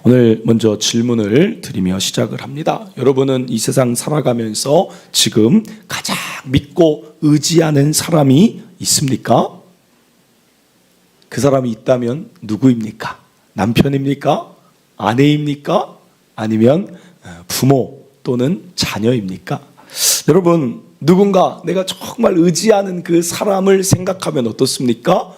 오늘 먼저 질문을 드리며 시작을 합니다. 여러분은 이 세상 살아가면서 지금 가장 믿고 의지하는 사람이 있습니까? 그 사람이 있다면 누구입니까? 남편입니까? 아내입니까? 아니면 부모 또는 자녀입니까? 여러분, 누군가 내가 정말 의지하는 그 사람을 생각하면 어떻습니까?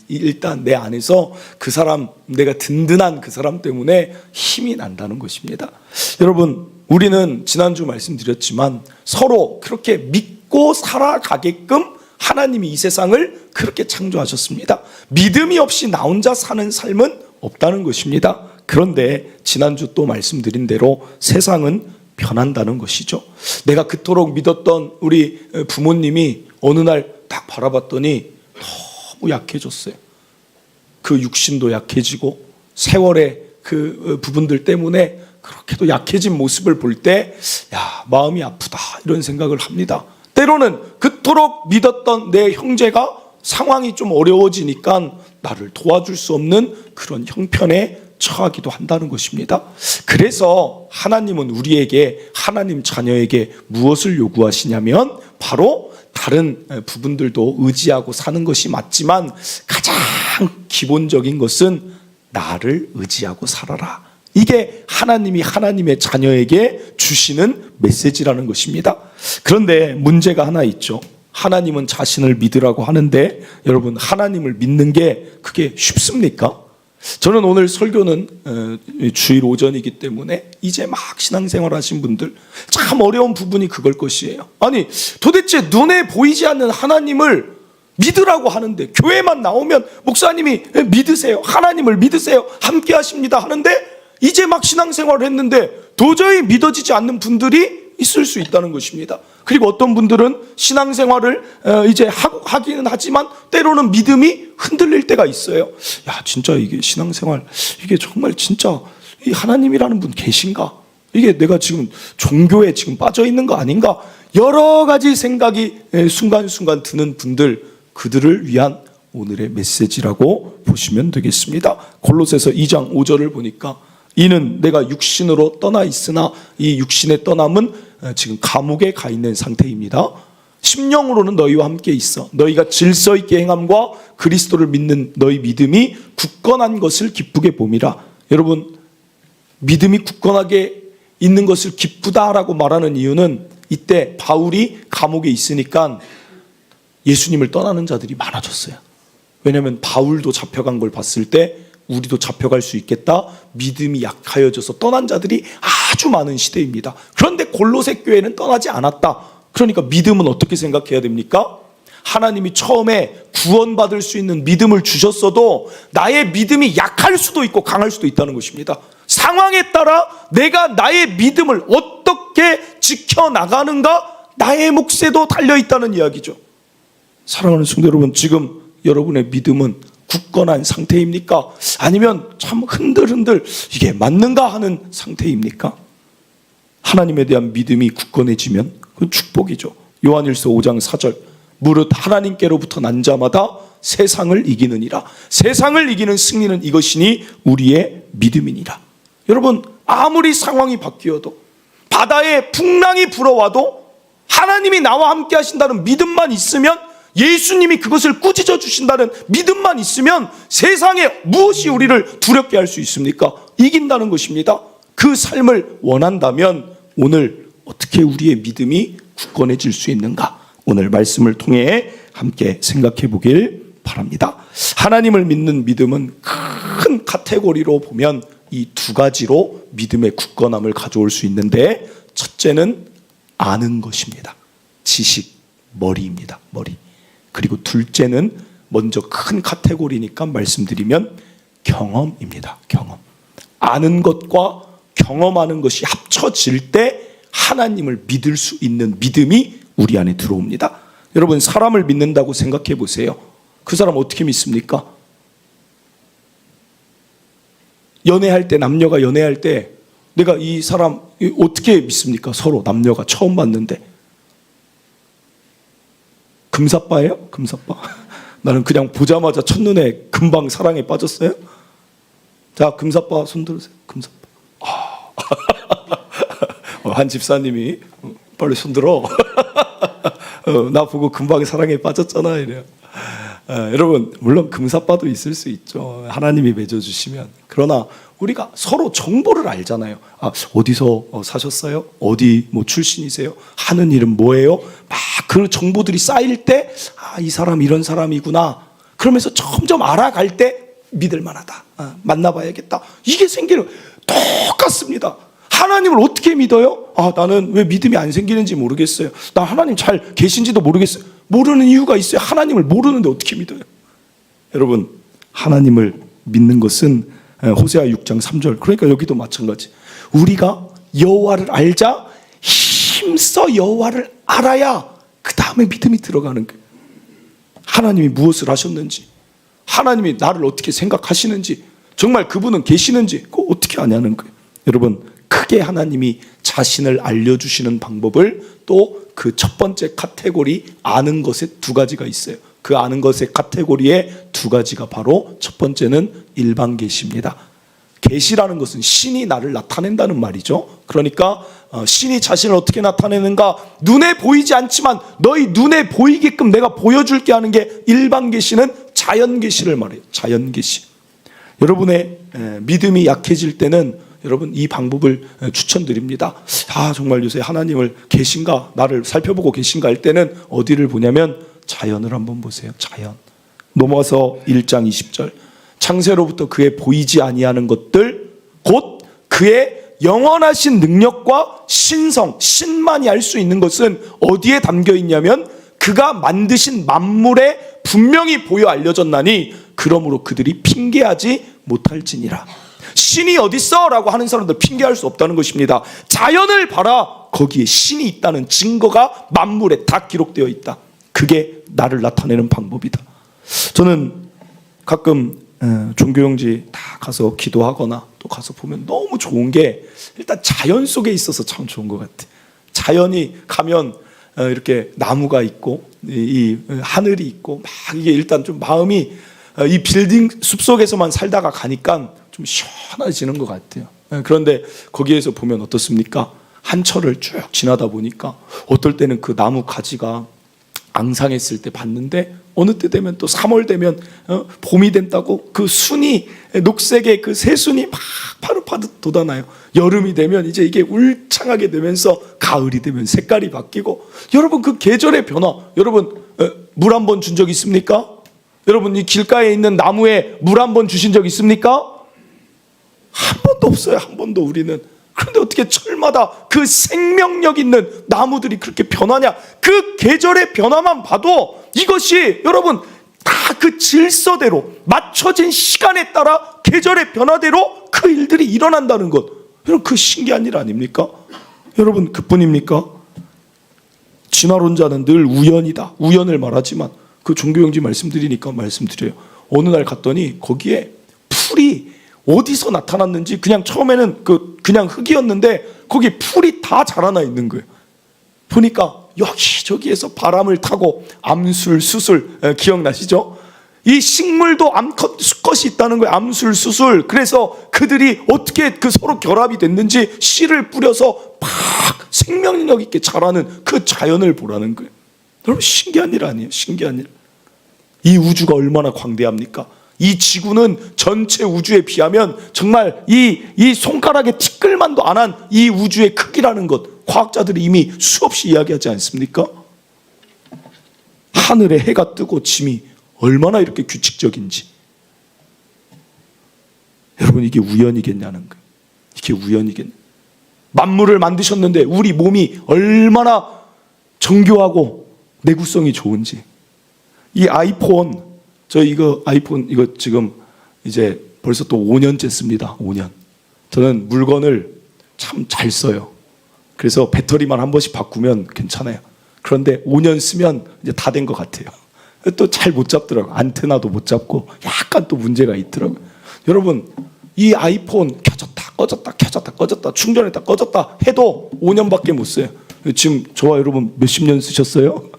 일단 내 안에서 그 사람, 내가 든든한 그 사람 때문에 힘이 난다는 것입니다. 여러분, 우리는 지난주 말씀드렸지만 서로 그렇게 믿고 살아가게끔 하나님이 이 세상을 그렇게 창조하셨습니다. 믿음이 없이 나 혼자 사는 삶은 없다는 것입니다. 그런데 지난주 또 말씀드린 대로 세상은 변한다는 것이죠. 내가 그토록 믿었던 우리 부모님이 어느 날 딱 바라봤더니 너무 약해졌어요. 그 육신도 약해지고 세월의 그 부분들 때문에 그렇게도 약해진 모습을 볼 때 마음이 아프다 이런 생각을 합니다. 때로는 그토록 믿었던 내 형제가 상황이 좀 어려워지니까 나를 도와줄 수 없는 그런 형편에 처하기도 한다는 것입니다. 그래서 하나님은 우리에게, 하나님 자녀에게 무엇을 요구하시냐면 바로 다른 부분들도 의지하고 사는 것이 맞지만 가장 기본적인 것은 나를 의지하고 살아라. 이게 하나님이 하나님의 자녀에게 주시는 메시지라는 것입니다. 그런데 문제가 하나 있죠. 하나님은 자신을 믿으라고 하는데 여러분, 하나님을 믿는 게 그게 쉽습니까? 저는 오늘 설교는 주일 오전이기 때문에 이제 막 신앙생활 하신 분들 참 어려운 부분이 그걸 것이에요. 아니, 도대체 눈에 보이지 않는 하나님을 믿으라고 하는데 교회만 나오면 목사님이 믿으세요, 하나님을 믿으세요, 함께 하십니다 하는데 이제 막 신앙생활을 했는데 도저히 믿어지지 않는 분들이 있을 수 있다는 것입니다. 그리고 어떤 분들은 신앙생활을 이제 하기는 하지만 때로는 믿음이 흔들릴 때가 있어요. 진짜 이게 신앙생활, 이게 정말 진짜 이 하나님이라는 분 계신가? 이게 내가 지금 종교에 지금 빠져 있는 거 아닌가? 여러 가지 생각이 순간순간 드는 분들, 그들을 위한 오늘의 메시지라고 보시면 되겠습니다. 골로새서 2장 5절을 보니까 이는 내가 육신으로 떠나 있으나 이 육신의 떠남은 지금 감옥에 가 있는 상태입니다. 심령으로는 너희와 함께 있어. 너희가 질서 있게 행함과 그리스도를 믿는 너희 믿음이 굳건한 것을 기쁘게 봄이라. 여러분, 믿음이 굳건하게 있는 것을 기쁘다라고 말하는 이유는 이때 바울이 감옥에 있으니까 예수님을 떠나는 자들이 많아졌어요. 왜냐하면 바울도 잡혀간 걸 봤을 때 우리도 잡혀갈 수 있겠다, 믿음이 약하여져서 떠난 자들이 아주 많은 시대입니다. 그런데 골로새 교회는 떠나지 않았다. 그러니까 믿음은 어떻게 생각해야 됩니까? 하나님이 처음에 구원받을 수 있는 믿음을 주셨어도 나의 믿음이 약할 수도 있고 강할 수도 있다는 것입니다. 상황에 따라 내가 나의 믿음을 어떻게 지켜나가는가, 나의 몫에도 달려있다는 이야기죠. 사랑하는 성도 여러분, 지금 여러분의 믿음은 굳건한 상태입니까? 아니면 참 흔들흔들 이게 맞는가 하는 상태입니까? 하나님에 대한 믿음이 굳건해지면 그건 축복이죠. 요한일서 5장 4절 무릇 하나님께로부터 난 자마다 세상을 이기느니라. 세상을 이기는 승리는 이것이니 우리의 믿음이니라. 여러분, 아무리 상황이 바뀌어도 바다에 풍랑이 불어와도 하나님이 나와 함께 하신다는 믿음만 있으면, 예수님이 그것을 꾸짖어 주신다는 믿음만 있으면 세상에 무엇이 우리를 두렵게 할 수 있습니까? 이긴다는 것입니다. 그 삶을 원한다면 오늘 어떻게 우리의 믿음이 굳건해질 수 있는가? 오늘 말씀을 통해 함께 생각해 보길 바랍니다. 하나님을 믿는 믿음은 큰 카테고리로 보면 이 두 가지로 믿음의 굳건함을 가져올 수 있는데, 첫째는 아는 것입니다. 지식, 머리입니다. 머리. 그리고 둘째는 먼저 큰 카테고리니까 말씀드리면 경험입니다. 경험. 아는 것과 경험하는 것이 합쳐질 때 하나님을 믿을 수 있는 믿음이 우리 안에 들어옵니다. 여러분, 사람을 믿는다고 생각해 보세요. 그 사람 어떻게 믿습니까? 연애할 때, 남녀가 연애할 때 내가 이 사람 어떻게 믿습니까? 서로 남녀가 처음 봤는데 금사빠예요? 금사빠? 나는 그냥 보자마자 첫눈에 금방 사랑에 빠졌어요? 자, 금사빠 손 들으세요. 금사빠. 한 집사님이 빨리 손 들어. 나 보고 금방에 사랑에 빠졌잖아 이래요. 여러분, 물론 금사빠도 있을 수 있죠. 하나님이 맺어주시면. 그러나 우리가 서로 정보를 알잖아요. 어디서 사셨어요? 어디 뭐 출신이세요? 하는 일은 뭐예요? 막 그 정보들이 쌓일 때, 이 사람 이런 사람이구나. 그러면서 점점 알아갈 때 믿을 만하다. 만나봐야겠다. 이게 생기는, 똑같습니다. 하나님을 어떻게 믿어요? 나는 왜 믿음이 안 생기는지 모르겠어요. 나 하나님 잘 계신지도 모르겠어요. 모르는 이유가 있어요. 하나님을 모르는데 어떻게 믿어요? 여러분, 하나님을 믿는 것은 호세아 6장 3절, 그러니까 여기도 마찬가지. 우리가 여호와를 알자, 힘써 여호와를 알아야 그 다음에 믿음이 들어가는 거예요. 하나님이 무엇을 하셨는지, 하나님이 나를 어떻게 생각하시는지, 정말 그분은 계시는지 그거 어떻게 아냐는 거예요. 여러분, 크게 하나님이 자신을 알려주시는 방법을 또 그 첫 번째 카테고리 아는 것에 두 가지가 있어요. 그 아는 것의 카테고리에 두 가지가 바로 첫 번째는 일반 계시입니다. 계시라는 것은 신이 나를 나타낸다는 말이죠. 그러니까 신이 자신을 어떻게 나타내는가, 눈에 보이지 않지만 너희 눈에 보이게끔 내가 보여줄게 하는 게 일반 계시는 자연 계시를 말해요. 자연 계시. 여러분의 믿음이 약해질 때는 여러분 이 방법을 추천드립니다. 정말 요새 하나님을 계신가, 나를 살펴보고 계신가 할 때는 어디를 보냐면 자연을 한번 보세요. 자연. 넘어가서 1장 20절. 창세로부터 그의 보이지 아니하는 것들 곧 그의 영원하신 능력과 신성, 신만이 알 수 있는 것은 어디에 담겨 있냐면 그가 만드신 만물에 분명히 보여 알려졌나니 그러므로 그들이 핑계하지 못할지니라. 신이 어딨어? 라고 하는 사람들 핑계할 수 없다는 것입니다. 자연을 봐라. 거기에 신이 있다는 증거가 만물에 다 기록되어 있다. 그게 나를 나타내는 방법이다. 저는 가끔 종교용지 다 가서 기도하거나 또 가서 보면 너무 좋은 게 일단 자연 속에 있어서 참 좋은 것 같아. 자연이 가면 이렇게 나무가 있고 이 하늘이 있고 막 이게 일단 좀 마음이 이 빌딩 숲속에서만 살다가 가니까 좀 시원해지는 것 같아요. 그런데 거기에서 보면 어떻습니까? 한철을 쭉 지나다 보니까 어떨 때는 그 나무 가지가 앙상했을 때 봤는데 어느 때 되면 또 3월 되면 봄이 된다고 그 순이 녹색의 그 새순이 막 파릇파릇 돋아나요. 여름이 되면 이제 이게 울창하게 되면서 가을이 되면 색깔이 바뀌고, 여러분 그 계절의 변화, 여러분 물 한 번 준 적 있습니까? 여러분 이 길가에 있는 나무에 물 한 번 주신 적 있습니까? 한 번도 없어요. 한 번도. 우리는. 그런데 어떻게 철마다 그 생명력 있는 나무들이 그렇게 변하냐? 그 계절의 변화만 봐도 이것이 여러분 다 그 질서대로 맞춰진 시간에 따라 계절의 변화대로 그 일들이 일어난다는 것, 여러분 그 신기한 일 아닙니까? 여러분 그뿐입니까? 진화론자는 늘 우연이다, 우연을 말하지만 그 종교용지 말씀드리니까 말씀드려요. 어느 날 갔더니 거기에 풀이 어디서 나타났는지, 그냥 처음에는 그냥 흙이었는데 거기 풀이 다 자라나 있는 거예요. 보니까 여기저기에서 바람을 타고 암술, 수술, 기억나시죠? 이 식물도 암컷, 수컷이 있다는 거예요. 암술, 수술. 그래서 그들이 어떻게 그 서로 결합이 됐는지 씨를 뿌려서 막 생명력 있게 자라는 그 자연을 보라는 거예요. 여러분 신기한 일 아니에요? 신기한 일. 이 우주가 얼마나 광대합니까? 이 지구는 전체 우주에 비하면 정말 이 손가락의 티끌만도 안 한 이 우주의 크기라는 것, 과학자들이 이미 수없이 이야기하지 않습니까? 하늘에 해가 뜨고 짐이 얼마나 이렇게 규칙적인지. 여러분 이게 우연이겠냐는 거예요. 이게 우연이겠냐. 만물을 만드셨는데 우리 몸이 얼마나 정교하고 내구성이 좋은지. 이 아이폰, 저 이거 아이폰 이거 지금 이제 벌써 또 5년째 씁니다. 5년. 저는 물건을 참 잘 써요. 그래서 배터리만 한 번씩 바꾸면 괜찮아요. 그런데 5년 쓰면 이제 다 된 것 같아요. 또 잘 못 잡더라고요. 안테나도 못 잡고 약간 또 문제가 있더라고요. 여러분 이 아이폰 켜졌다 꺼졌다 켜졌다 꺼졌다 충전했다 꺼졌다 해도 5년밖에 못 써요. 지금 저와 여러분 몇십 년 쓰셨어요?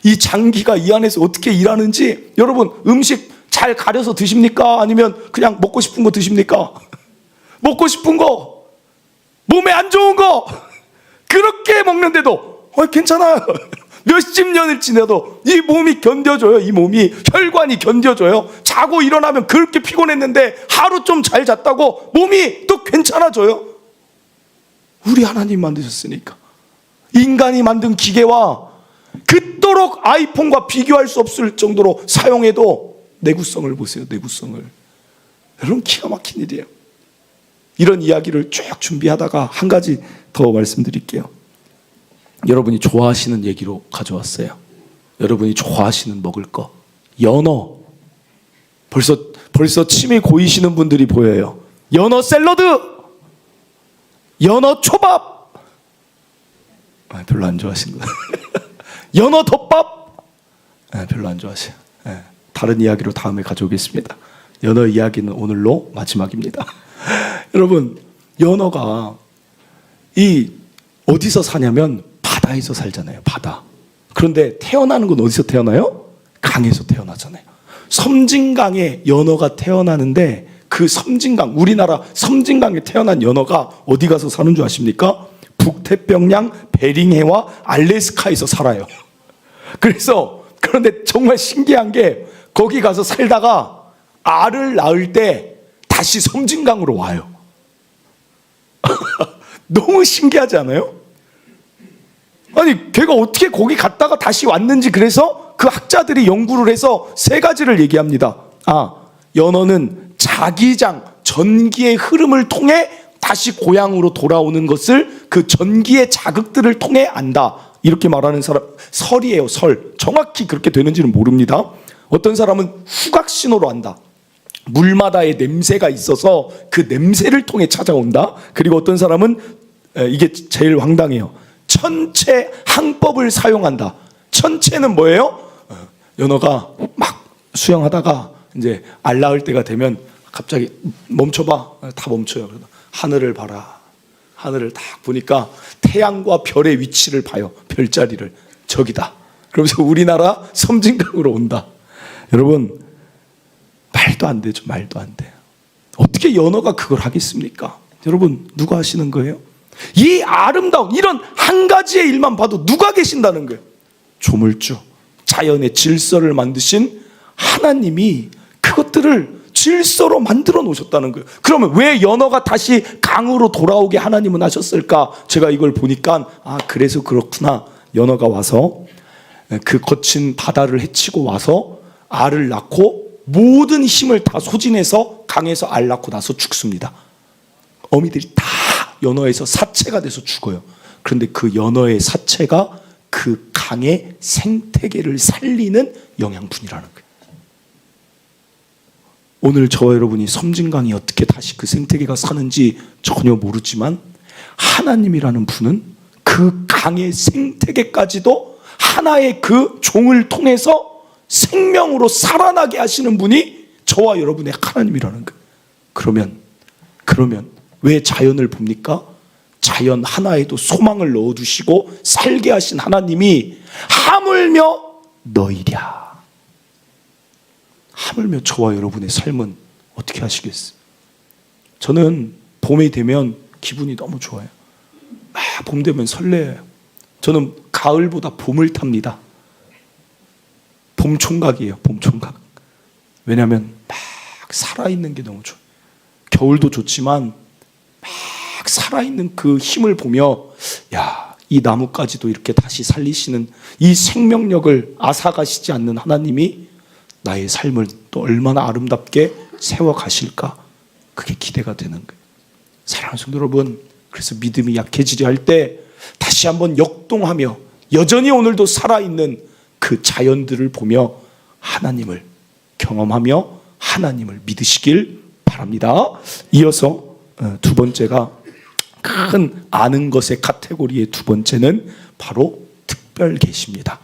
이 장기가 이 안에서 어떻게 일하는지, 여러분 음식 잘 가려서 드십니까? 아니면 그냥 먹고 싶은 거 드십니까? 먹고 싶은 거, 몸에 안 좋은 거 그렇게 먹는데도 괜찮아요. 몇십 년을 지내도 이 몸이 견뎌줘요. 이 몸이, 혈관이 견뎌줘요. 자고 일어나면 그렇게 피곤했는데 하루 좀 잘 잤다고 몸이 또 괜찮아져요. 우리 하나님 만드셨으니까. 인간이 만든 기계와 그토록 아이폰과 비교할 수 없을 정도로 사용해도 내구성을 보세요. 내구성을. 여러분, 기가 막힌 일이에요. 이런 이야기를 쭉 준비하다가 한 가지 더 말씀드릴게요. 여러분이 좋아하시는 얘기로 가져왔어요. 여러분이 좋아하시는 먹을 거, 연어. 벌써 침이 고이시는 분들이 보여요. 연어 샐러드, 연어 초밥. 별로 안 좋아하시는 거. 연어 덮밥. 별로 안 좋아하세요. 다른 이야기로 다음에 가져오겠습니다. 연어 이야기는 오늘로 마지막입니다. 여러분, 연어가 어디서 사냐면 바다에서 살잖아요. 바다. 그런데 태어나는 건 어디서 태어나요? 강에서 태어나잖아요. 섬진강에 연어가 태어나는데 그 섬진강, 우리나라 섬진강에 태어난 연어가 어디 가서 사는 줄 아십니까? 북태평양 베링해와 알래스카에서 살아요. 그런데 정말 신기한 게 거기 가서 살다가 알을 낳을 때 다시 섬진강으로 와요. 너무 신기하지 않아요? 아니, 걔가 어떻게 거기 갔다가 다시 왔는지, 그래서 그 학자들이 연구를 해서 세 가지를 얘기합니다. 연어는 자기장, 전기의 흐름을 통해 다시 고향으로 돌아오는 것을 그 전기의 자극들을 통해 안다. 이렇게 말하는 사람, 설이에요, 설. 정확히 그렇게 되는지는 모릅니다. 어떤 사람은 후각 신호로 안다. 물마다의 냄새가 있어서 그 냄새를 통해 찾아온다. 그리고 어떤 사람은, 이게 제일 황당해요, 천체 항법을 사용한다. 천체는 뭐예요? 연어가 막 수영하다가 이제 알 낳을 때가 되면 갑자기 멈춰봐. 다 멈춰요. 하늘을 봐라. 하늘을 딱 보니까 태양과 별의 위치를 봐요. 별자리를. 저기다. 그러면서 우리나라 섬진강으로 온다. 여러분, 말도 안 되죠. 말도 안 돼요. 어떻게 연어가 그걸 하겠습니까? 여러분, 누가 하시는 거예요? 이 아름다운 이런 한 가지의 일만 봐도 누가 계신다는 거예요? 조물주, 자연의 질서를 만드신 하나님이 그것들을 질서로 만들어 놓으셨다는 거예요. 그러면 왜 연어가 다시 강으로 돌아오게 하나님은 하셨을까? 제가 이걸 보니까 그래서 그렇구나. 연어가 와서 그 거친 바다를 헤치고 와서 알을 낳고 모든 힘을 다 소진해서 강에서 알 낳고 나서 죽습니다. 어미들이 다 연어에서 사체가 돼서 죽어요. 그런데 그 연어의 사체가 그 강의 생태계를 살리는 영양분이라는 거예요. 오늘 저와 여러분이 섬진강이 어떻게 다시 그 생태계가 사는지 전혀 모르지만 하나님이라는 분은 그 강의 생태계까지도 하나의 그 종을 통해서 생명으로 살아나게 하시는 분이 저와 여러분의 하나님이라는 거예요. 그러면 왜 자연을 봅니까? 자연 하나에도 소망을 넣어두시고 살게 하신 하나님이 하물며 너희랴. 하물며 저와 여러분의 삶은 어떻게 하시겠어요? 저는 봄이 되면 기분이 너무 좋아요. 봄 되면 설레요. 저는 가을보다 봄을 탑니다. 봄 총각이에요. 봄 총각. 왜냐하면 막 살아있는 게 너무 좋아요. 겨울도 좋지만 막 살아있는 그 힘을 보며 이 나무까지도 이렇게 다시 살리시는 이 생명력을 앗아가시지 않는 하나님이 나의 삶을 또 얼마나 아름답게 세워가실까? 그게 기대가 되는 거예요. 사랑하는 성도 여러분, 그래서 믿음이 약해지려 할 때 다시 한번 역동하며 여전히 오늘도 살아있는 그 자연들을 보며 하나님을 경험하며 하나님을 믿으시길 바랍니다. 이어서 두 번째가 큰 아는 것의 카테고리의 두 번째는 바로 특별 계시입니다.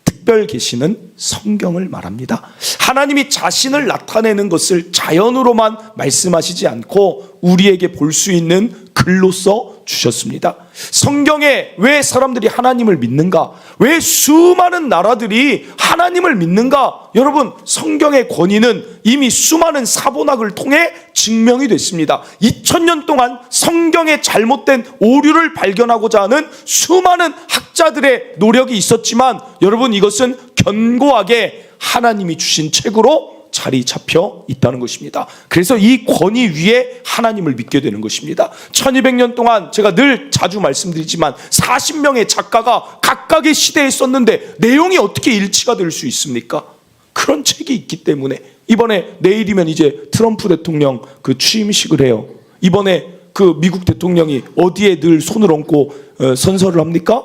특별 계시는 성경을 말합니다. 하나님이 자신을 나타내는 것을 자연으로만 말씀하시지 않고 우리에게 볼 수 있는 글로써 주셨습니다. 성경에 왜 사람들이 하나님을 믿는가? 왜 수많은 나라들이 하나님을 믿는가? 여러분, 성경의 권위는 이미 수많은 사본학을 통해 증명이 됐습니다. 2000년 동안 성경의 잘못된 오류를 발견하고자 하는 수많은 학자들의 노력이 있었지만 여러분, 이것은 견고하게 하나님이 주신 책으로 자리 잡혀 있다는 것입니다. 그래서 이 권위 위에 하나님을 믿게 되는 것입니다. 1200년 동안 제가 늘 자주 말씀드리지만 40명의 작가가 각각의 시대에 썼는데 내용이 어떻게 일치가 될 수 있습니까? 그런 책이 있기 때문에 이번에 내일이면 이제 트럼프 대통령 그 취임식을 해요. 이번에 그 미국 대통령이 어디에 늘 손을 얹고 선서를 합니까?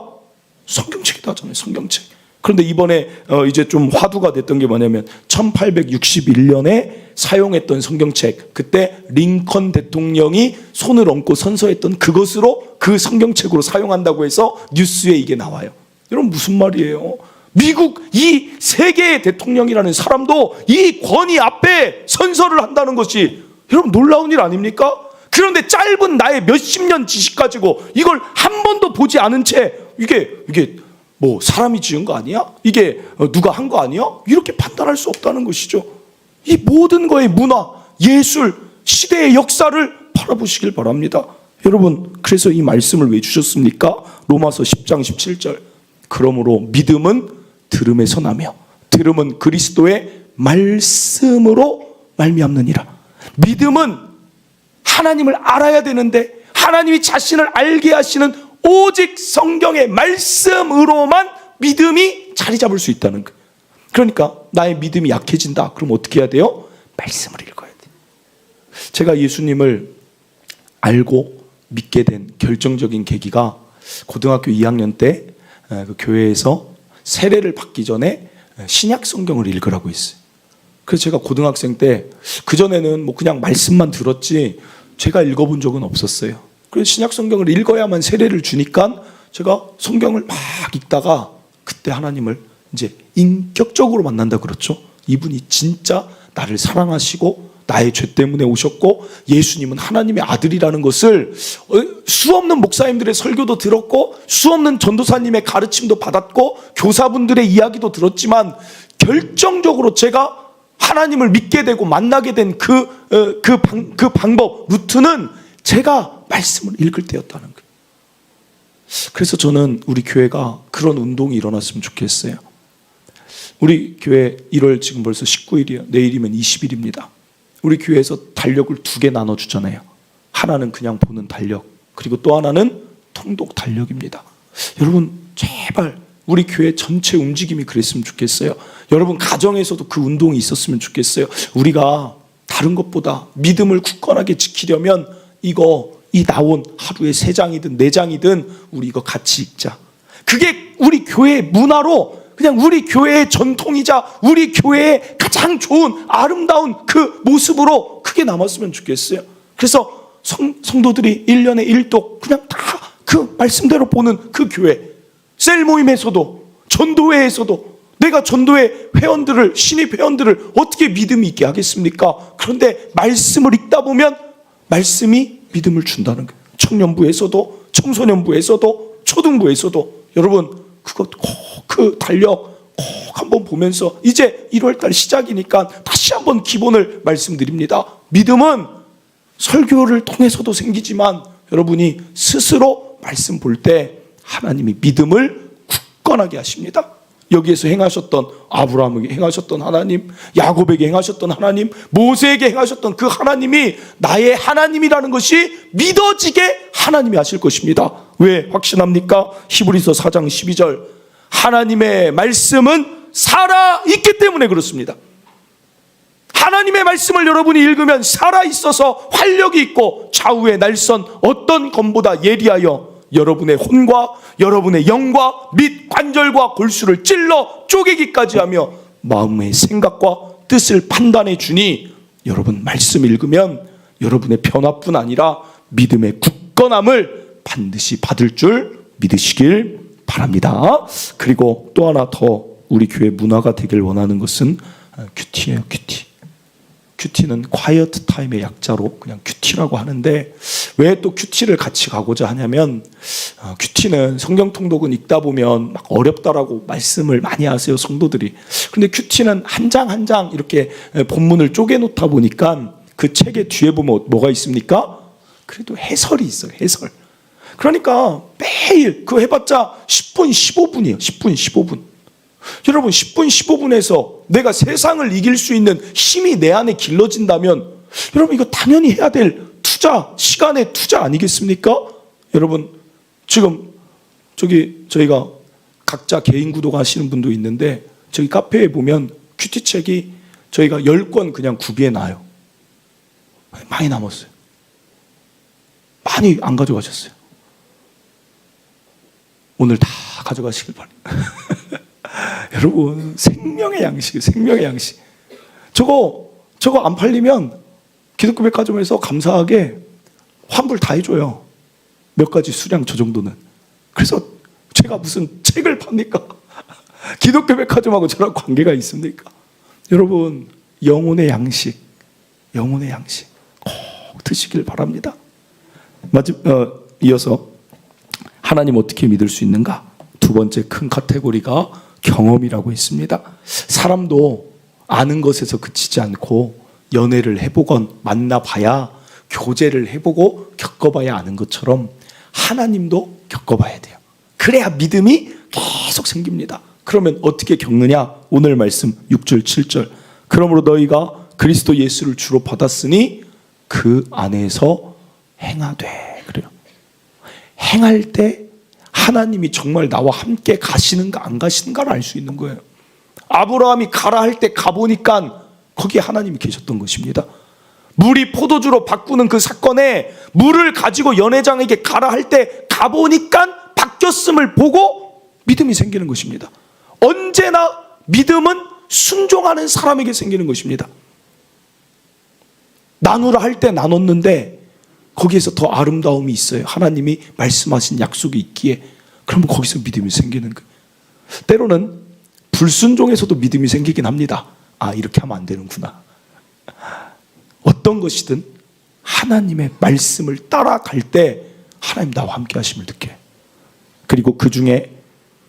성경책이다 하잖아요. 성경책. 그런데 이번에 이제 좀 화두가 됐던 게 뭐냐면 1861년에 사용했던 성경책, 그때 링컨 대통령이 손을 얹고 선서했던 그것으로 그 성경책으로 사용한다고 해서 뉴스에 이게 나와요. 여러분, 무슨 말이에요? 미국 이 세계의 대통령이라는 사람도 이 권위 앞에 선서를 한다는 것이 여러분 놀라운 일 아닙니까? 그런데 짧은 나의 몇십 년 지식 가지고 이걸 한 번도 보지 않은 채 이게 뭐 사람이 지은 거 아니야? 이게 누가 한 거 아니야? 이렇게 판단할 수 없다는 것이죠. 이 모든 거의 문화, 예술, 시대의 역사를 바라보시길 바랍니다. 여러분, 그래서 이 말씀을 왜 주셨습니까? 로마서 10장 17절. 그러므로 믿음은 들음에서 나며 들음은 그리스도의 말씀으로 말미암느니라. 믿음은 하나님을 알아야 되는데 하나님이 자신을 알게 하시는 오직 성경의 말씀으로만 믿음이 자리 잡을 수 있다는 거예요. 그러니까 나의 믿음이 약해진다. 그럼 어떻게 해야 돼요? 말씀을 읽어야 돼요. 제가 예수님을 알고 믿게 된 결정적인 계기가 고등학교 2학년 때 그 교회에서 세례를 받기 전에 신약 성경을 읽으라고 했어요. 그래서 제가 고등학생 때 그전에는 뭐 그냥 말씀만 들었지 제가 읽어본 적은 없었어요. 그래서 신약 성경을 읽어야만 세례를 주니까 제가 성경을 막 읽다가 그때 하나님을 이제 인격적으로 만난다 그렇죠. 이분이 진짜 나를 사랑하시고 나의 죄 때문에 오셨고 예수님은 하나님의 아들이라는 것을 수없는 목사님들의 설교도 들었고 수없는 전도사님의 가르침도 받았고 교사분들의 이야기도 들었지만 결정적으로 제가 하나님을 믿게 되고 만나게 된 그 방법, 루트는 제가 말씀을 읽을 때였다는 거예요. 그래서 저는 우리 교회가 그런 운동이 일어났으면 좋겠어요. 우리 교회 1월 지금 벌써 19일이에요. 내일이면 20일입니다. 우리 교회에서 달력을 2개 나눠주잖아요. 하나는 그냥 보는 달력, 그리고 또 하나는 통독 달력입니다. 여러분, 제발 우리 교회 전체 움직임이 그랬으면 좋겠어요. 여러분 가정에서도 그 운동이 있었으면 좋겠어요. 우리가 다른 것보다 믿음을 굳건하게 지키려면 이 나온 하루에 3장이든 4장이든 우리 이거 같이 읽자. 그게 우리 교회의 문화로 그냥 우리 교회의 전통이자 우리 교회의 가장 좋은 아름다운 그 모습으로 크게 남았으면 좋겠어요. 그래서 성도들이 1년에 1독 그냥 다 그 말씀대로 보는 그 교회, 셀 모임에서도 전도회에서도 내가 전도회 회원들을, 신입 회원들을 어떻게 믿음이 있게 하겠습니까? 그런데 말씀을 읽다 보면 말씀이 믿음을 준다는 거예요. 청년부에서도 청소년부에서도 초등부에서도 여러분 그거 그 달력 꼭 한번 보면서 이제 1월달 시작이니까 다시 한번 기본을 말씀드립니다. 믿음은 설교를 통해서도 생기지만 여러분이 스스로 말씀 볼 때 하나님이 믿음을 굳건하게 하십니다. 여기에서 행하셨던 아브라함에게 행하셨던 하나님, 야곱에게 행하셨던 하나님, 모세에게 행하셨던 그 하나님이 나의 하나님이라는 것이 믿어지게 하나님이 하실 것입니다. 왜 확신합니까? 히브리서 4장 12절 하나님의 말씀은 살아있기 때문에 그렇습니다. 하나님의 말씀을 여러분이 읽으면 살아있어서 활력이 있고 좌우의 날선 어떤 검보다 예리하여 여러분의 혼과 여러분의 영과 및 관절과 골수를 찔러 쪼개기까지 하며 마음의 생각과 뜻을 판단해 주니 여러분 말씀 읽으면 여러분의 변화뿐 아니라 믿음의 굳건함을 반드시 받을 줄 믿으시길 바랍니다. 그리고 또 하나 더 우리 교회 문화가 되길 원하는 것은 큐티예요. 큐티. 큐티는 quiet time의 약자로 그냥 큐티라고 하는데, 왜 또 큐티를 같이 가고자 하냐면, 큐티는 성경 통독은 읽다 보면 막 어렵다라고 말씀을 많이 하세요, 성도들이. 근데 큐티는 한 장 한 장 이렇게 본문을 쪼개놓다 보니까 그 책의 뒤에 보면 뭐가 있습니까? 그래도 해설이 있어요, 해설. 그러니까 매일 그거 해봤자 10분, 15분이에요. 10분, 15분. 여러분, 10분, 15분에서 내가 세상을 이길 수 있는 힘이 내 안에 길러진다면, 여러분, 이거 당연히 해야 될 투자, 시간의 투자 아니겠습니까? 여러분, 지금 저희가 각자 개인 구독 하시는 분도 있는데, 저희 카페에 보면 큐티 책이 저희가 10권 그냥 구비해 놔요. 많이 남았어요. 많이 안 가져가셨어요. 오늘 다 가져가시길 바랍니다. 여러분, 생명의 양식이에요, 생명의 양식. 저거 안 팔리면 기독교 백화점에서 감사하게 환불 다 해줘요. 몇 가지 수량 저 정도는. 그래서 제가 무슨 책을 팝니까? 기독교 백화점하고 저랑 관계가 있습니까? 여러분, 영혼의 양식 꼭 드시길 바랍니다. 이어서 하나님 어떻게 믿을 수 있는가? 두 번째 큰 카테고리가 경험이라고 했습니다. 사람도 아는 것에서 그치지 않고 연애를 해보건 만나봐야, 교제를 해보고 겪어봐야 아는 것처럼 하나님도 겪어봐야 돼요. 그래야 믿음이 계속 생깁니다. 그러면 어떻게 겪느냐? 오늘 말씀 6절 7절. 그러므로 너희가 그리스도 예수를 주로 받았으니 그 안에서 행하되. 그래요. 행할 때 하나님이 정말 나와 함께 가시는가 안 가시는가를 알 수 있는 거예요. 아브라함이 가라 할 때 가보니까 거기에 하나님이 계셨던 것입니다. 물이 포도주로 바꾸는 그 사건에 물을 가지고 연회장에게 가라 할 때 가보니까 바뀌었음을 보고 믿음이 생기는 것입니다. 언제나 믿음은 순종하는 사람에게 생기는 것입니다. 나누라 할 때 나눴는데 거기에서 더 아름다움이 있어요. 하나님이 말씀하신 약속이 있기에. 그러면 거기서 믿음이 생기는 거예요. 때로는 불순종에서도 믿음이 생기긴 합니다. 아, 이렇게 하면 안 되는구나. 어떤 것이든 하나님의 말씀을 따라갈 때 하나님 나와 함께 하심을 느껴요. 그리고 그 중에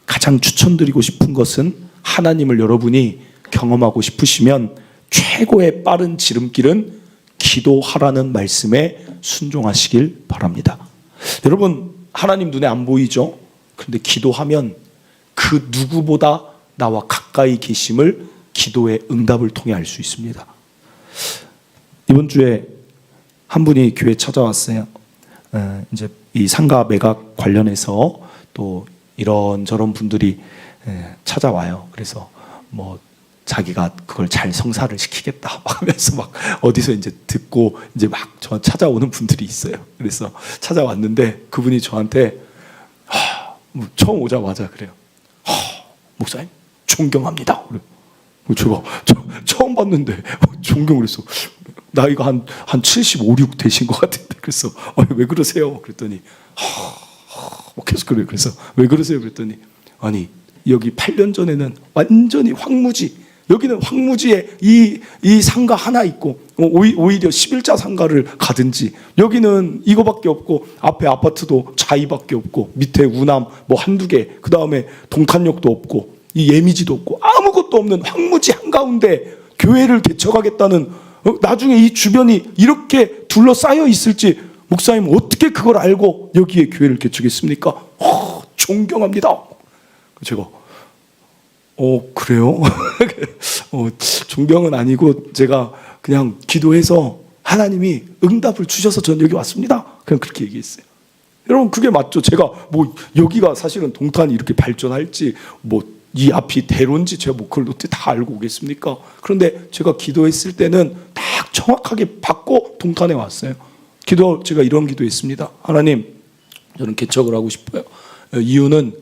가장 추천드리고 싶은 것은, 하나님을 여러분이 경험하고 싶으시면 최고의 빠른 지름길은 기도하라는 말씀에 순종하시길 바랍니다. 여러분, 하나님 눈에 안 보이죠? 그런데 기도하면 그 누구보다 나와 가까이 계심을 기도의 응답을 통해 알 수 있습니다. 이번 주에 한 분이 교회 찾아왔어요. 이제 이 상가 매각 관련해서 또 이런저런 분들이 찾아와요. 그래서 뭐 자기가 그걸 잘 성사를 시키겠다 하면서 막 어디서 이제 듣고 이제 막 저 찾아오는 분들이 있어요. 그래서 찾아왔는데 그분이 저한테 처음 오자마자 그래요. 목사님 존경합니다. 제가 처음 봤는데 존경을 했어. 나이가 한 75, 6 되신 것 같은데. 그래서 왜 그러세요? 그랬더니 계속 그래요. 그래서 왜 그러세요? 그랬더니 아니, 여기 8년 전에는 완전히 황무지, 여기는 황무지에 이 상가 하나 있고 오히려 11자 상가를 가든지, 여기는 이거밖에 없고 앞에 아파트도 자이밖에 없고 밑에 우남 뭐 한두 개, 그 다음에 동탄역도 없고 이 예미지도 없고 아무것도 없는 황무지 한가운데 교회를 개척하겠다는, 나중에 이 주변이 이렇게 둘러싸여 있을지 목사님 어떻게 그걸 알고 여기에 교회를 개척했습니까? 존경합니다. 제가 그래요? 존경은 아니고 제가 그냥 기도해서 하나님이 응답을 주셔서 저는 여기 왔습니다. 그냥 그렇게 얘기했어요. 여러분, 그게 맞죠? 제가 뭐 여기가 사실은 동탄이 이렇게 발전할지 뭐 이 앞이 대로인지 제가 뭐 그걸 어떻게 다 알고 오겠습니까? 그런데 제가 기도했을 때는 딱 정확하게 받고 동탄에 왔어요. 제가 이런 기도했습니다. 하나님, 저는 개척을 하고 싶어요. 이유는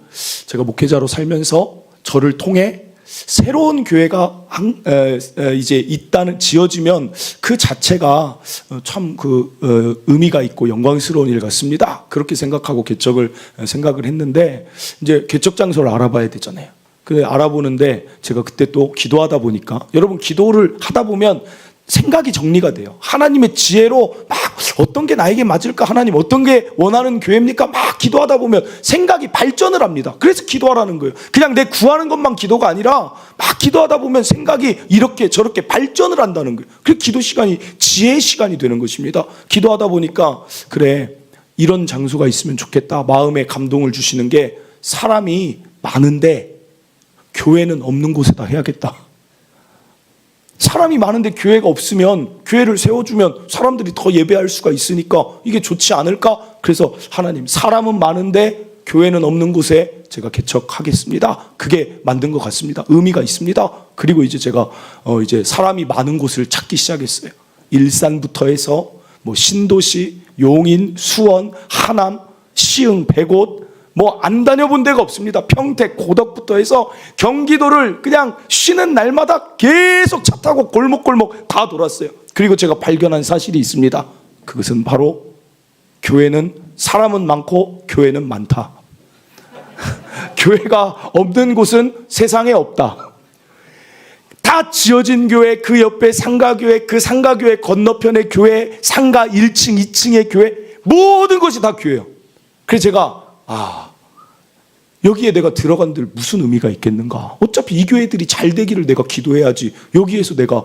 제가 목회자로 살면서 저를 통해 새로운 교회가 이제 지어지면 그 자체가 참 의미가 있고 영광스러운 일 같습니다. 그렇게 생각하고 생각을 했는데, 이제 개척 장소를 알아봐야 되잖아요. 그래 알아보는데 제가 그때 또 기도하다 보니까, 여러분 기도를 하다 보면 생각이 정리가 돼요. 하나님의 지혜로 막 어떤 게 나에게 맞을까? 하나님 어떤 게 원하는 교회입니까? 막 기도하다 보면 생각이 발전을 합니다. 그래서 기도하라는 거예요. 그냥 내 구하는 것만 기도가 아니라 막 기도하다 보면 생각이 이렇게 저렇게 발전을 한다는 거예요. 그래서 기도 시간이 지혜의 시간이 되는 것입니다. 기도하다 보니까 그래, 이런 장소가 있으면 좋겠다. 마음에 감동을 주시는 게 사람이 많은데 교회는 없는 곳에다 해야겠다. 사람이 많은데 교회가 없으면 교회를 세워주면 사람들이 더 예배할 수가 있으니까 이게 좋지 않을까? 그래서 하나님, 사람은 많은데 교회는 없는 곳에 제가 개척하겠습니다. 그게 만든 것 같습니다. 의미가 있습니다. 그리고 이제 제가 이제 사람이 많은 곳을 찾기 시작했어요. 일산부터 해서 뭐 신도시, 용인, 수원, 하남, 시흥, 백옷, 뭐 안 다녀본 데가 없습니다. 평택, 고덕부터 해서 경기도를 그냥 쉬는 날마다 계속 차 타고 골목골목 다 돌았어요. 그리고 제가 발견한 사실이 있습니다. 그것은 바로 교회는 사람은 많고 교회는 많다. 교회가 없는 곳은 세상에 없다. 다 지어진 교회, 그 옆에 상가교회, 그 상가교회 건너편의 교회, 상가 1층, 2층의 교회, 모든 것이 다 교회예요. 그래서 제가 여기에 내가 들어간들 무슨 의미가 있겠는가? 어차피 이 교회들이 잘 되기를 내가 기도해야지. 여기에서 내가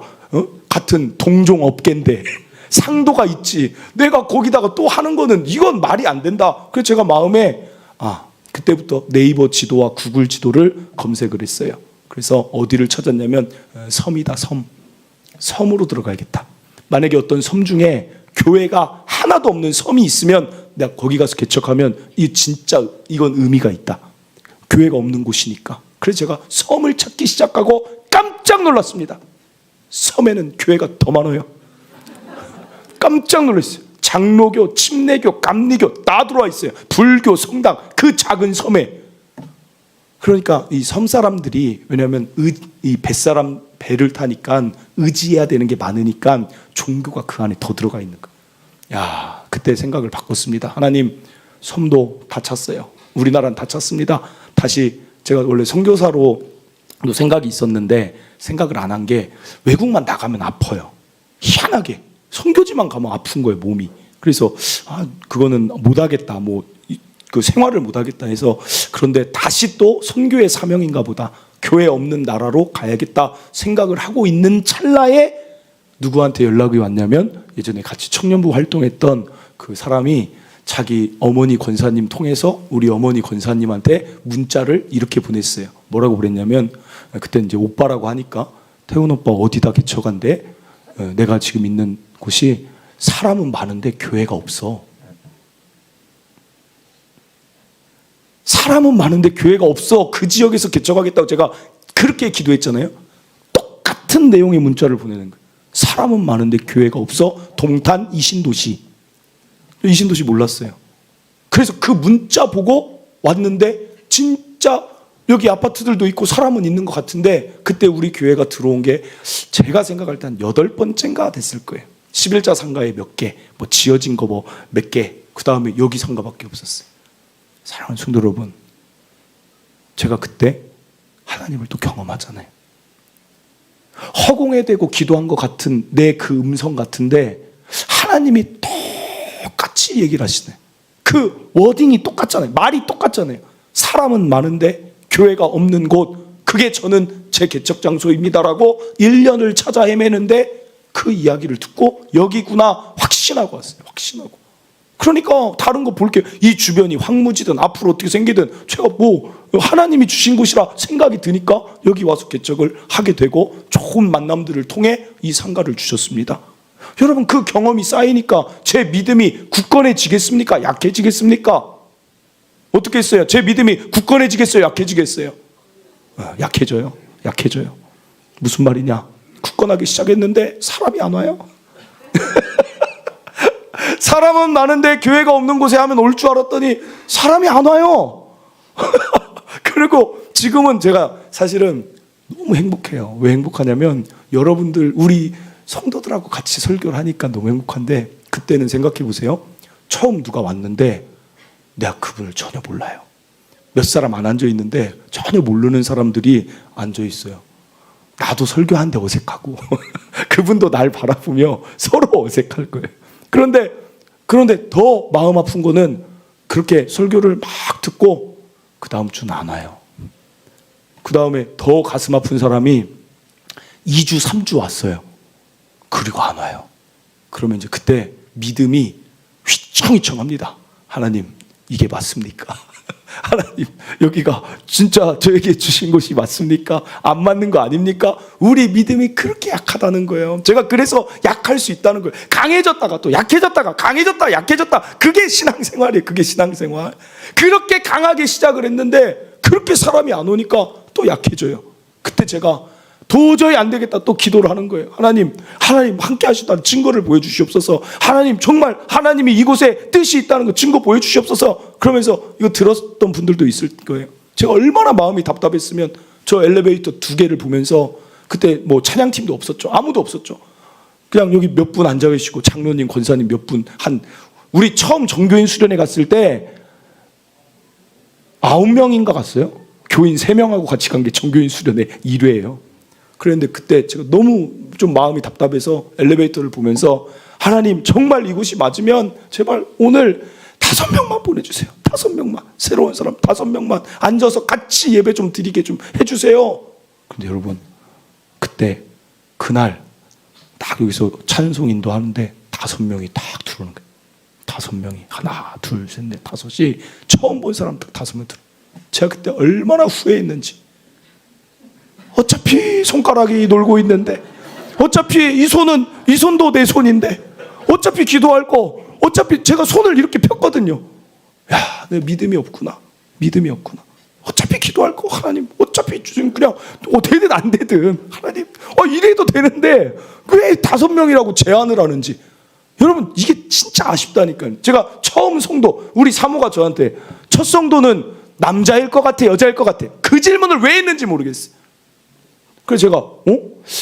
같은 동종업계인데 상도가 있지. 내가 거기다가 또 하는 거는 이건 말이 안 된다. 그래서 제가 마음에 그때부터 네이버 지도와 구글 지도를 검색을 했어요. 그래서 어디를 찾았냐면 섬이다, 섬. 섬으로 들어가야겠다. 만약에 어떤 섬 중에 교회가 하나도 없는 섬이 있으면 내가 거기 가서 개척하면 진짜 이건 의미가 있다. 교회가 없는 곳이니까. 그래서 제가 섬을 찾기 시작하고 깜짝 놀랐습니다. 섬에는 교회가 더 많아요. 깜짝 놀랐어요. 장로교, 침례교, 감리교 다 들어와 있어요. 불교, 성당, 그 작은 섬에. 그러니까 이 섬 사람들이, 왜냐하면 이 뱃사람 배를 타니까 의지해야 되는 게 많으니까 종교가 그 안에 더 들어가 있는 거예요. 야, 그때 생각을 바꿨습니다. 하나님, 섬도 다 찼어요. 우리나라는 다 찼습니다. 다시 제가 원래 선교사로 생각이 있었는데 생각을 안 한 게 외국만 나가면 아파요. 희한하게 선교지만 가면 아픈 거예요, 몸이. 그래서 그거는 못하겠다, 그 생활을 못하겠다 해서, 그런데 다시 또 선교의 사명인가 보다, 교회 없는 나라로 가야겠다 생각을 하고 있는 찰나에 누구한테 연락이 왔냐면 예전에 같이 청년부 활동했던 그 사람이 자기 어머니 권사님 통해서 우리 어머니 권사님한테 문자를 이렇게 보냈어요. 뭐라고 그랬냐면, 그때 이제 오빠라고 하니까 태훈 오빠 어디다 개척한대? 내가 지금 있는 곳이 사람은 많은데 교회가 없어. 사람은 많은데 교회가 없어. 그 지역에서 개척하겠다고 제가 그렇게 기도했잖아요. 똑같은 내용의 문자를 보내는 거예요. 사람은 많은데 교회가 없어. 동탄 이신도시. 이신도시 몰랐어요. 그래서 그 문자 보고 왔는데 진짜 여기 아파트들도 있고 사람은 있는 것 같은데, 그때 우리 교회가 들어온 게 제가 생각할 때 한 8번째인가 됐을 거예요. 11자 상가에 몇 개, 지어진 거 몇 개, 그 다음에 여기 상가밖에 없었어요. 사랑하는 성도 여러분, 제가 그때 하나님을 또 경험하잖아요. 허공에 대고 기도한 것 같은 내 그 음성 같은데 하나님이 똑같이 얘기를 하시네. 그 워딩이 똑같잖아요. 말이 똑같잖아요. 사람은 많은데 교회가 없는 곳, 그게 저는 제 개척 장소입니다라고 1년을 찾아 헤매는데 그 이야기를 듣고 여기구나 확신하고 왔어요. 확신하고. 그러니까 다른 거 볼게요. 이 주변이 황무지든 앞으로 어떻게 생기든 제가 하나님이 주신 곳이라 생각이 드니까 여기 와서 개척을 하게 되고 좋은 만남들을 통해 이 상가를 주셨습니다. 여러분, 그 경험이 쌓이니까 제 믿음이 굳건해지겠습니까? 약해지겠습니까? 어떻게 했어요? 제 믿음이 굳건해지겠어요? 약해지겠어요? 약해져요. 약해져요. 무슨 말이냐? 굳건하기 시작했는데 사람이 안 와요. 사람은 많은데 교회가 없는 곳에 하면 올 줄 알았더니 사람이 안 와요. 그리고 지금은 제가 사실은 너무 행복해요. 왜 행복하냐면 여러분들, 우리 성도들하고 같이 설교를 하니까 너무 행복한데, 그때는 생각해 보세요. 처음 누가 왔는데 내가 그분을 전혀 몰라요. 몇 사람 안 앉아 있는데 전혀 모르는 사람들이 앉아 있어요. 나도 설교하는데 어색하고 그분도 날 바라보며 서로 어색할 거예요. 그런데 더 마음 아픈 거는 그렇게 설교를 막 듣고 그 다음 주는 안 와요. 그 다음에 더 가슴 아픈 사람이 2주 3주 왔어요. 그리고 안 와요. 그러면 이제 그때 믿음이 휘청휘청합니다. 하나님, 이게 맞습니까? 하나님, 여기가 진짜 저에게 주신 것이 맞습니까? 안 맞는 거 아닙니까? 우리 믿음이 그렇게 약하다는 거예요. 제가 그래서 약할 수 있다는 거예요. 강해졌다가 또 약해졌다가 강해졌다 약해졌다. 그게 신앙생활이에요. 그게 신앙생활. 그렇게 강하게 시작을 했는데 그렇게 사람이 안 오니까 또 약해져요. 그때 제가 도저히 안 되겠다 또 기도를 하는 거예요. 하나님 함께 하시다는 증거를 보여주시옵소서. 하나님, 정말 하나님이 이곳에 뜻이 있다는 거 증거 보여주시옵소서. 그러면서 이거 들었던 분들도 있을 거예요. 제가 얼마나 마음이 답답했으면 저 엘리베이터 2개를 보면서, 그때 뭐 찬양팀도 없었죠. 아무도 없었죠. 그냥 여기 몇 분 앉아 계시고 장로님, 권사님 몇 분, 우리 처음 정교인 수련회 갔을 때 9명인가 갔어요. 교인 3명하고 같이 간 게 정교인 수련회 1회예요. 그런데 그때 제가 너무 좀 마음이 답답해서 엘리베이터를 보면서, 하나님, 정말 이곳이 맞으면 제발 오늘 5명만 보내주세요. 5명만. 새로운 사람 5명만 앉아서 같이 예배 좀 드리게 좀 해주세요. 근데 여러분, 그날 딱 여기서 찬송 인도하는데 5명이 딱 들어오는 거예요. 5명이. 하나, 둘, 셋, 넷, 5이 처음 본 사람 딱 5명 들어. 제가 그때 얼마나 후회했는지. 어차피 손가락이 놀고 있는데, 어차피 이 손도 내 손인데, 어차피 기도할 거, 어차피 제가 손을 이렇게 폈거든요. 야, 내 믿음이 없구나. 어차피 기도할 거, 하나님, 어차피 지금 그냥 되든 안 되든 하나님, 이래도 되는데 왜 5명이라고 제안을 하는지. 여러분, 이게 진짜 아쉽다니까요. 제가 처음 성도, 우리 사모가 저한테 첫 성도는 남자일 것 같아, 여자일 것 같아, 그 질문을 왜 했는지 모르겠어요. 그래서 제가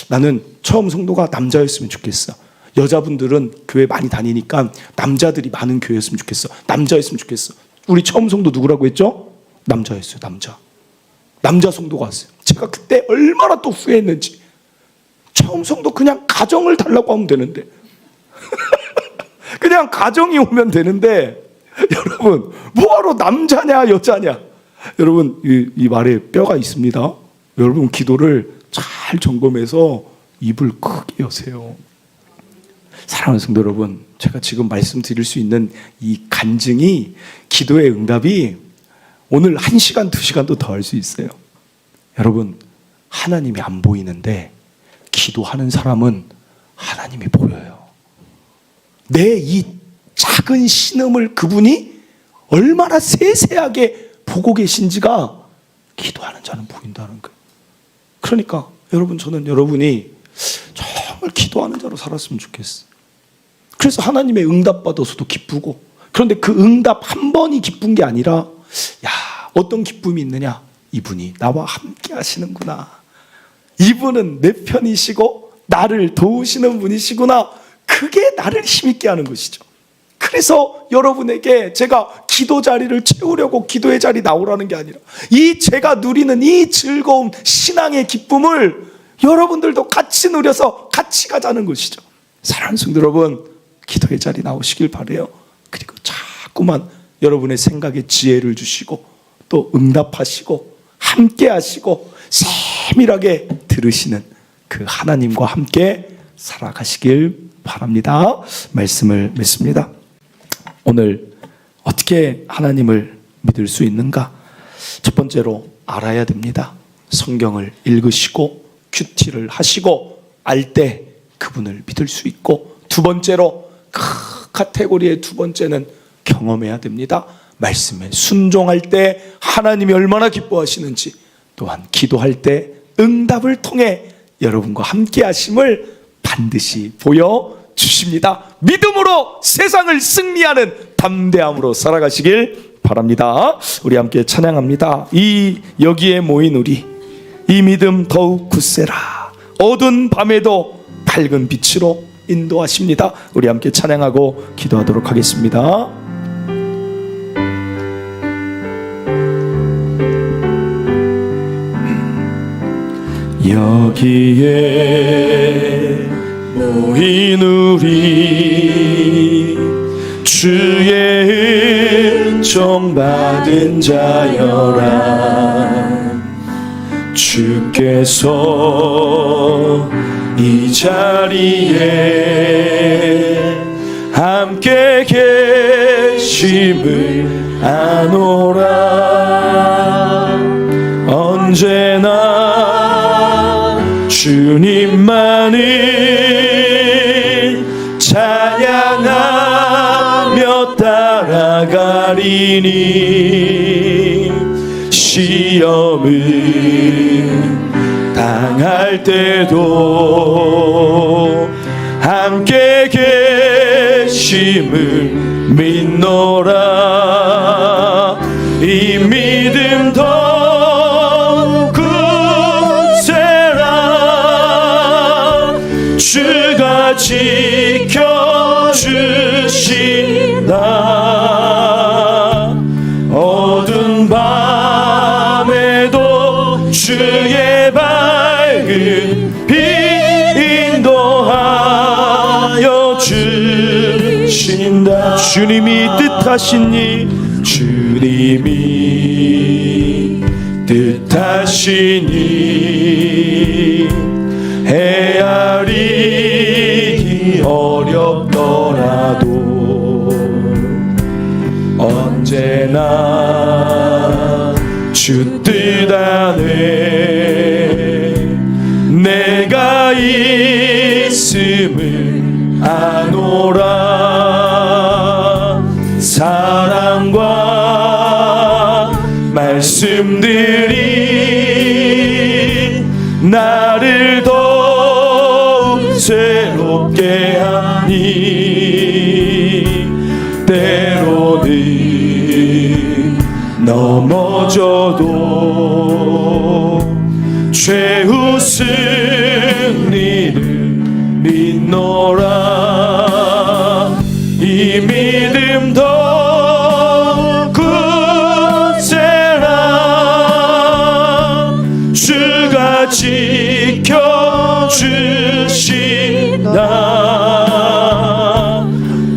나는 처음 성도가 남자였으면 좋겠어. 여자분들은 교회 많이 다니니까 남자들이 많은 교회였으면 좋겠어. 남자였으면 좋겠어. 우리 처음 성도 누구라고 했죠? 남자였어요. 남자 성도가 왔어요. 제가 그때 얼마나 또 후회했는지. 처음 성도 그냥 가정을 달라고 하면 되는데 그냥 가정이 오면 되는데, 여러분, 뭐하러 남자냐 여자냐. 여러분, 이 말에 뼈가 있습니다. 여러분, 기도를 잘 점검해서 입을 크게 여세요. 사랑하는 성도 여러분, 제가 지금 말씀드릴 수 있는 이 간증이, 기도의 응답이 오늘 1시간, 2시간도 더 할 수 있어요. 여러분, 하나님이 안 보이는데 기도하는 사람은 하나님이 보여요. 내 이 작은 신음을 그분이 얼마나 세세하게 보고 계신지가 기도하는 자는 보인다는 거예요. 그러니까 여러분, 저는 여러분이 정말 기도하는 자로 살았으면 좋겠어요. 그래서 하나님의 응답 받아서도 기쁘고, 그런데 그 응답 한 번이 기쁜 게 아니라, 어떤 기쁨이 있느냐, 이분이 나와 함께 하시는구나, 이분은 내 편이시고 나를 도우시는 분이시구나, 그게 나를 힘있게 하는 것이죠. 그래서 여러분에게 제가 기도 자리를 채우려고 기도의 자리 나오라는 게 아니라, 이 제가 누리는 이 즐거움, 신앙의 기쁨을 여러분들도 같이 누려서 같이 가자는 것이죠. 사랑하는 성도 여러분, 기도의 자리 나오시길 바라요. 그리고 자꾸만 여러분의 생각에 지혜를 주시고, 또 응답하시고 함께 하시고 세밀하게 들으시는 그 하나님과 함께 살아가시길 바랍니다. 말씀을 맺습니다. 오늘 어떻게 하나님을 믿을 수 있는가? 첫 번째로 알아야 됩니다. 성경을 읽으시고 큐티를 하시고 알 때 그분을 믿을 수 있고, 두 번째로 그 카테고리의 두 번째는 경험해야 됩니다. 말씀에 순종할 때 하나님이 얼마나 기뻐하시는지, 또한 기도할 때 응답을 통해 여러분과 함께 하심을 반드시 보여주십니다. 믿음으로 세상을 승리하는 담대함으로 살아가시길 바랍니다. 우리 함께 찬양합니다. 여기에 모인 우리, 이 믿음 더욱 굳세라. 어두운 밤에도 밝은 빛으로 인도하십니다. 우리 함께 찬양하고 기도하도록 하겠습니다. 여기에 모인 우리 주의 은총 받은 자여라. 주께서 이 자리에 함께 계심을 아노라. 언제나 주님만을 찬양하며 따라가리니 시험을 당할 때도 함께 계심을 믿노라. 이 믿음 더욱 굳세라. 주가 지켜주신다. 어두운 밤에도 주의 밝은 빛 인도하여 주신다. 주님이 뜻하시니 주님이 뜻하시니 헤아리기 어렵더라도 언제나 주 뜻 안에 내가 있음을 아노라. 사랑과 말씀들이 나를 더욱 새롭게 하니 때로는 넘어져도 최후 승리를 믿노라. 이 믿음 더욱 굳세라. 주가 지켜주신다.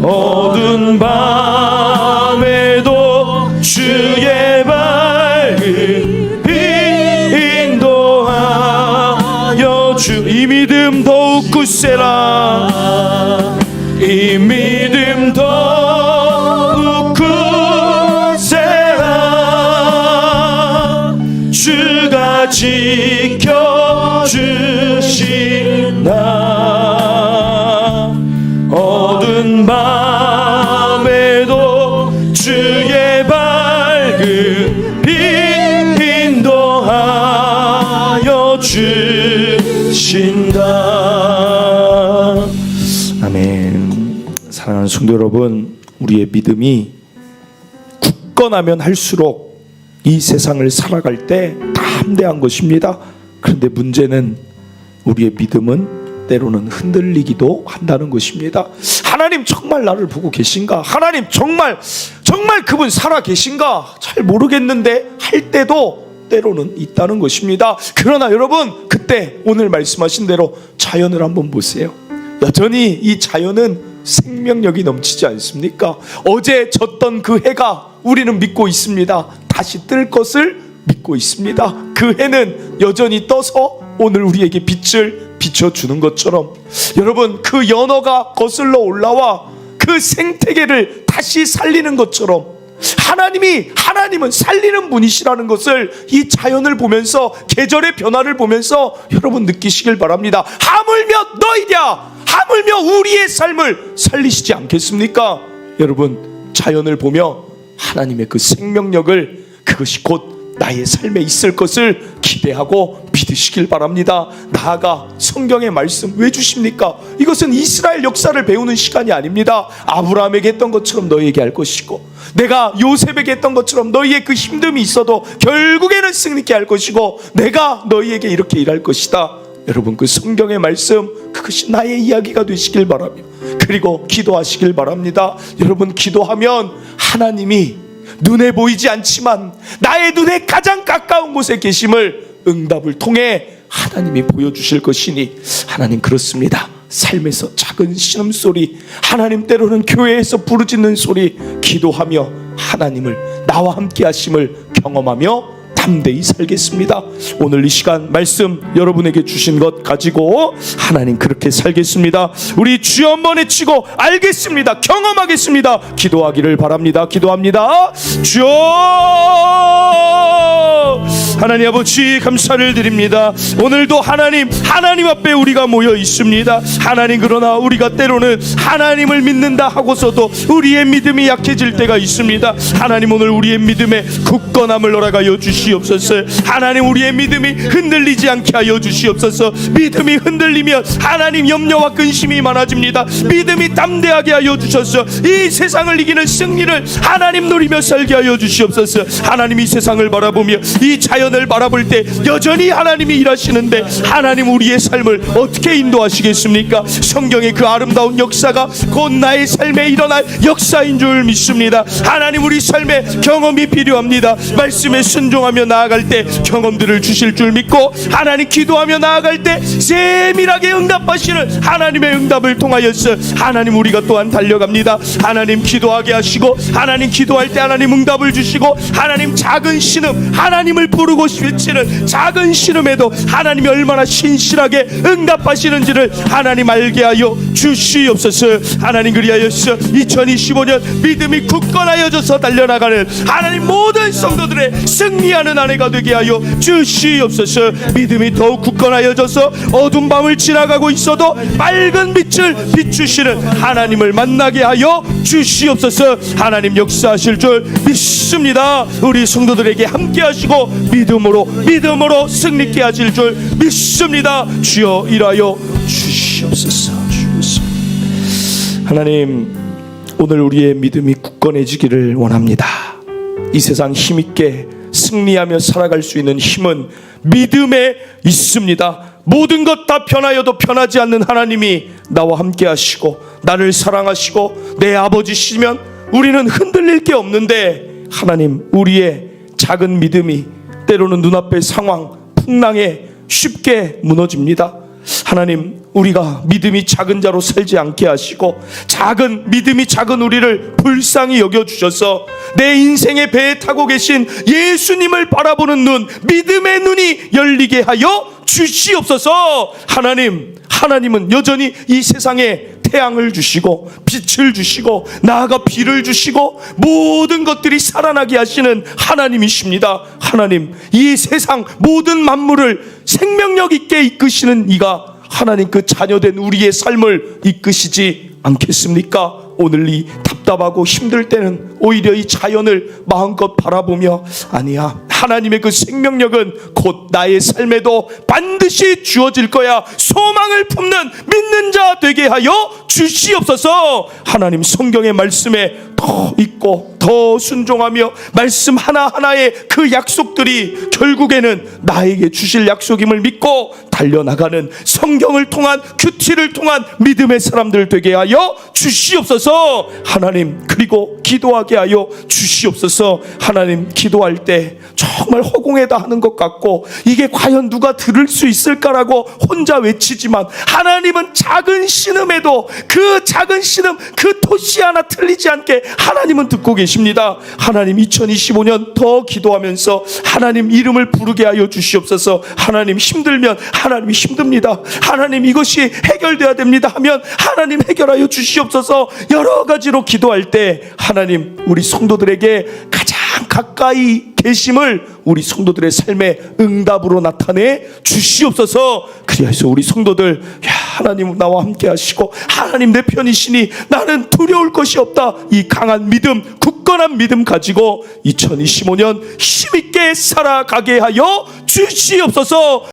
어두운 밤에도 주의 밝은 빛 인도하여 이 믿음 더욱 굳세라. 이 믿음 더욱 굳세라. 주가 지켜주신다. 어두운 밤에도 주의 밝은 빛 인도하여 주신다. 아멘. 사랑하는 성도 여러분, 우리의 믿음이 굳건하면 할수록 이 세상을 살아갈 때 담대한 것입니다. 그런데 문제는 우리의 믿음은 때로는 흔들리기도 한다는 것입니다. 하나님 정말 나를 보고 계신가? 하나님 정말 그분 살아 계신가? 잘 모르겠는데 할 때도 때로는 있다는 것입니다. 그러나 여러분, 그때 오늘 말씀하신 대로 자연을 한번 보세요. 여전히 이 자연은 생명력이 넘치지 않습니까? 어제 졌던 그 해가 우리는 믿고 있습니다. 다시 뜰 것을 믿고 있습니다. 그 해는 여전히 떠서 오늘 우리에게 빛을 비춰주는 것처럼, 여러분, 그 연어가 거슬러 올라와 그 생태계를 다시 살리는 것처럼 하나님은 살리는 분이시라는 것을 이 자연을 보면서, 계절의 변화를 보면서 여러분 느끼시길 바랍니다. 하물며 너희랴, 하물며 우리의 삶을 살리시지 않겠습니까? 여러분, 자연을 보며 하나님의 그 생명력을, 그것이 곧 나의 삶에 있을 것을 기대하고 믿으시길 바랍니다. 나아가 성경의 말씀 왜 주십니까? 이것은 이스라엘 역사를 배우는 시간이 아닙니다. 아브라함에게 했던 것처럼 너희에게 할 것이고, 내가 요셉에게 했던 것처럼 너희의 그 힘듦이 있어도 결국에는 승리케 할 것이고, 내가 너희에게 이렇게 일할 것이다. 여러분, 그 성경의 말씀, 그것이 나의 이야기가 되시길 바라며, 그리고 기도하시길 바랍니다. 여러분, 기도하면 하나님이 눈에 보이지 않지만 나의 눈에 가장 가까운 곳에 계심을 응답을 통해 하나님이 보여주실 것이니 하나님 그렇습니다. 삶에서 작은 신음소리, 하나님 때로는 교회에서 부르짖는 소리, 기도하며 하나님을 나와 함께 하심을 경험하며 담대히 살겠습니다. 오늘 이 시간 말씀 여러분에게 주신 것 가지고 하나님 그렇게 살겠습니다. 우리 주여 한번 외치고 알겠습니다, 경험하겠습니다 기도하기를 바랍니다. 기도합니다. 주여, 하나님 아버지 감사를 드립니다. 오늘도 하나님 앞에 우리가 모여 있습니다. 하나님, 그러나 우리가 때로는 하나님을 믿는다 하고서도 우리의 믿음이 약해질 때가 있습니다. 하나님, 오늘 우리의 믿음에 굳건함을 허락하여 주시옵소서. 하나님, 우리의 믿음이 흔들리지 않게 하여 주시옵소서. 믿음이 흔들리면 하나님 염려와 근심이 많아집니다. 믿음이 담대하게 하여 주셔서 이 세상을 이기는 승리를 하나님 누리며 살게 하여 주시옵소서. 하나님, 이 세상을 바라보며 이 자연을 바라볼 때 여전히 하나님이 일하시는데 하나님, 우리의 삶을 어떻게 인도하시겠습니까? 성경의 그 아름다운 역사가 곧 나의 삶에 일어날 역사인 줄 믿습니다. 하나님, 우리 삶에 경험이 필요합니다. 말씀에 순종하며 나아갈 때 경험들을 주실 줄 믿고, 하나님 기도하며 나아갈 때 세밀하게 응답하시는 하나님의 응답을 통하여서 하나님 우리가 또한 달려갑니다. 하나님 기도하게 하시고, 하나님 기도할 때 하나님 응답을 주시고, 하나님 작은 신음, 하나님을 부르고 외치는 작은 신음에도 하나님이 얼마나 신실하게 응답하시는지를 하나님 알게 하여 주시옵소서. 하나님, 그리하여서 2025년 믿음이 굳건하여져서 달려나가는 하나님 모든 성도들의 승리하는 한 해가 되게 하여 주시옵소서. 믿음이 더욱 굳건하여져서 어두운 밤을 지나가고 있어도 밝은 빛을 비추시는 하나님을 만나게 하여 주시옵소서. 하나님 역사하실 줄 믿습니다. 우리 성도들에게 함께 하시고 믿음으로 승리케 하실 줄 믿습니다. 주여 일하여 주시옵소서. 하나님, 오늘 우리의 믿음이 굳건해지기를 원합니다. 이 세상 힘있게 승리하며 살아갈 수 있는 힘은 믿음에 있습니다. 모든 것 다 변하여도 변하지 않는 하나님이 나와 함께 하시고 나를 사랑하시고 내 아버지시면 우리는 흔들릴 게 없는데, 하나님, 우리의 작은 믿음이 때로는 눈앞의 상황, 풍랑에 쉽게 무너집니다. 하나님, 우리가 믿음이 작은 자로 살지 않게 하시고 믿음이 작은 우리를 불쌍히 여겨주셔서 내 인생의 배에 타고 계신 예수님을 바라보는 눈, 믿음의 눈이 열리게 하여 주시옵소서. 하나님은 여전히 이 세상에 태양을 주시고 빛을 주시고 나아가 비를 주시고 모든 것들이 살아나게 하시는 하나님이십니다. 하나님, 이 세상 모든 만물을 생명력 있게 이끄시는 이가 하나님, 그 자녀된 우리의 삶을 이끄시지 않겠습니까? 오늘 이 답답하고 힘들 때는 오히려 이 자연을 마음껏 바라보며, 아니야, 하나님의 그 생명력은 곧 나의 삶에도 반드시 주어질 거야, 소망을 품는 믿는 자 되게 하여 주시옵소서. 하나님, 성경의 말씀에 더 있고 더 순종하며 말씀 하나하나의 그 약속들이 결국에는 나에게 주실 약속임을 믿고 달려나가는 성경을 통한 큐티를 통한 믿음의 사람들 되게 하여 주시옵소서. 하나님, 그리고 기도하게 하여 주시옵소서. 하나님, 기도할 때 정말 허공에다 하는 것 같고 이게 과연 누가 들을 수 있을까라고 혼자 외치지만, 하나님은 작은 신음에도 그 작은 신음, 그 토시 하나 틀리지 않게 하나님은 듣고 계십니다. 하나님, 2025년 더 기도하면서 하나님 이름을 부르게 하여 주시옵소서. 하나님, 힘들면 하나님이 힘듭니다, 하나님 이것이 해결돼야 됩니다 하면 하나님 해결하여 주시옵소서. 여러 가지로 기도할 때 하나님, 우리 성도들에게 가장 가까이 계심을 우리 성도들의 삶의 응답으로 나타내 주시옵소서. 그래서 우리 성도들, 하나님 나와 함께 하시고 하나님 내 편이시니 나는 두려울 것이 없다, 이 강한 믿음, 굳건한 믿음 가지고 2025년 힘있게 살아가게 하여 주시옵소서.